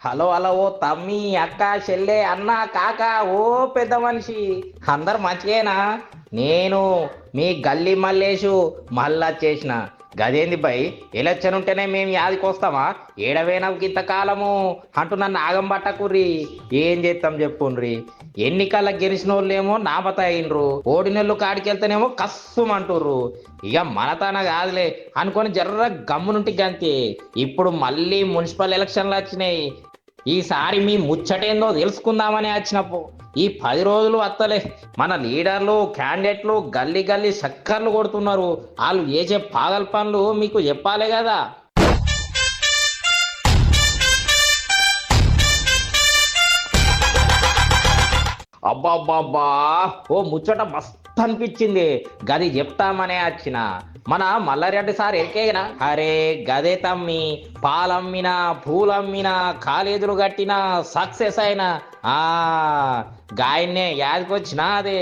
Hello hello ఓ తమ్మి అక్క చెల్లె అన్న కాక ఓ పెద్ద మనిషి అందరు మంచిగేనా? నేను మీ గల్లీ మల్లేషు మళ్ళా చేసిన గదేంది బై. ఎలక్షన్ ఉంటేనే మేము యాదికి వస్తామా? ఏడవేనవు ఇంతకాలము అంటూ నన్ను ఆగం పట్టకుర్రి. ఏం చేస్తాం చెప్పుండ్రి. ఎన్నికల్లో గెలిచిన వాళ్ళేమో నాపత అయినరు, ఓడినెళ్ళు కాడికెళ్తేనేమో కస్సుమంటుర్రు. ఇక మనతన కాదులే అనుకొని జర్ర గమ్మునుంటి గంతే. ఇప్పుడు మళ్ళీ మున్సిపల్ ఎలక్షన్లు వచ్చినాయి. ఈసారి మీ ముచ్చటేందో తెలుసుకుందామని వచ్చినప్పు ఈ 10 రోజులు వత్తలే. మన లీడర్లు క్యాండిడేట్లు గల్లీ గల్లీ చక్కర్లు కొడుతున్నారు. వాళ్ళు చేసే పాగల్ పనులు మీకు చెప్పాలి కదా. అబ్బాబ్బాబ్బా, ఓ ముచ్చట మస్తు అనిపించింది. గది చెప్తామనే వచ్చిన. మన మల్లారెడ్డి సార్ ఎరికేనా? అరే గదే తమ్మి, పాలమ్మినా పూలమ్మినా కాలేజీలు కట్టినా సక్సెస్ అయినా ఆ గాయన్నే యాదికొచ్చినా అదే.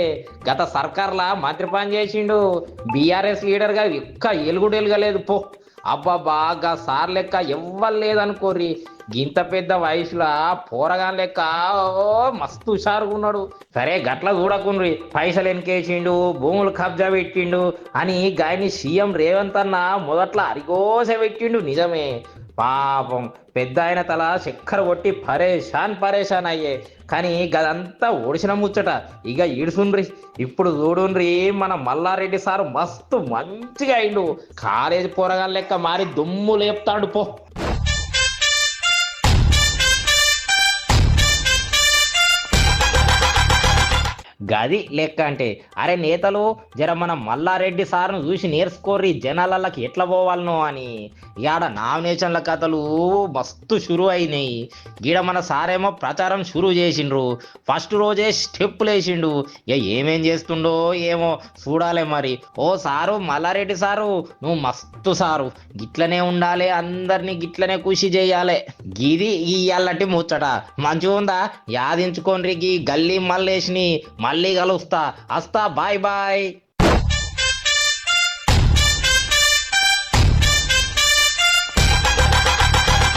గత సర్కార్లా మంత్రి పని చేసిండు. బీఆర్ఎస్ లీడర్ గా ఒక్క ఎలుగుడు ఎలుగలేదు పో. అబ్బా గా సార్ లెక్క ఎవ్వరు లేదనుకోర్రి. గింత పెద్ద వయసులో పోరగాన్ లెక్క ఓ మస్తు హుషారుగా ఉన్నాడు. సరే గట్ల చూడకుండ్రి. పైసలు ఎన్కేసిండు, భూములు కబ్జా పెట్టిండు అని గాయని సీఎం రేవంత్ అన్న మొదట్లో అరిగోస పెట్టిండు నిజమే. పాపం పెద్ద ఆయన తల చక్కర కొట్టి పరేషాన్ పరేషాన్ అయ్యే. కానీ గదంతా ఒడిసిన ముచ్చట. ఇక ఈడుసుండ్రి. ఇప్పుడు చూడుండ్రి, మన మల్లారెడ్డి సారు మస్తు మంచిగా అయిండు. కాలేజీ పోరగాన్ లెక్క మారి దుమ్ము లేపుతాడు పో. గది లెక్క అంటే. అరే నేతలు, జర మన మల్లారెడ్డి సార్ను చూసి నేర్చుకోర్రి జనాలకి ఎట్లా పోవాలనో అని. ఇవాడ నామినేషన్ల కథలు మస్తు షురు అయినాయి. గీడ మన సారేమో ప్రచారం షురు చేసిండ్రు. ఫస్ట్ రోజే స్టెప్పులు వేసిండు. ఇక ఏమేం చేస్తుండో ఏమో చూడాలి మరి. ఓ సారు మల్లారెడ్డి సారు, నువ్వు మస్తు సారు. గిట్లనే ఉండాలి, అందరినీ గిట్లనే కృషి చేయాలి. గిది ఈ అల్లటి ముచ్చట. మంచిగా ఉందా? యాదించుకోండి. గీ గల్లీ మల్లేష్ని మళ్ళీ కలుస్తా. అస్తా, బాయ్ బాయ్.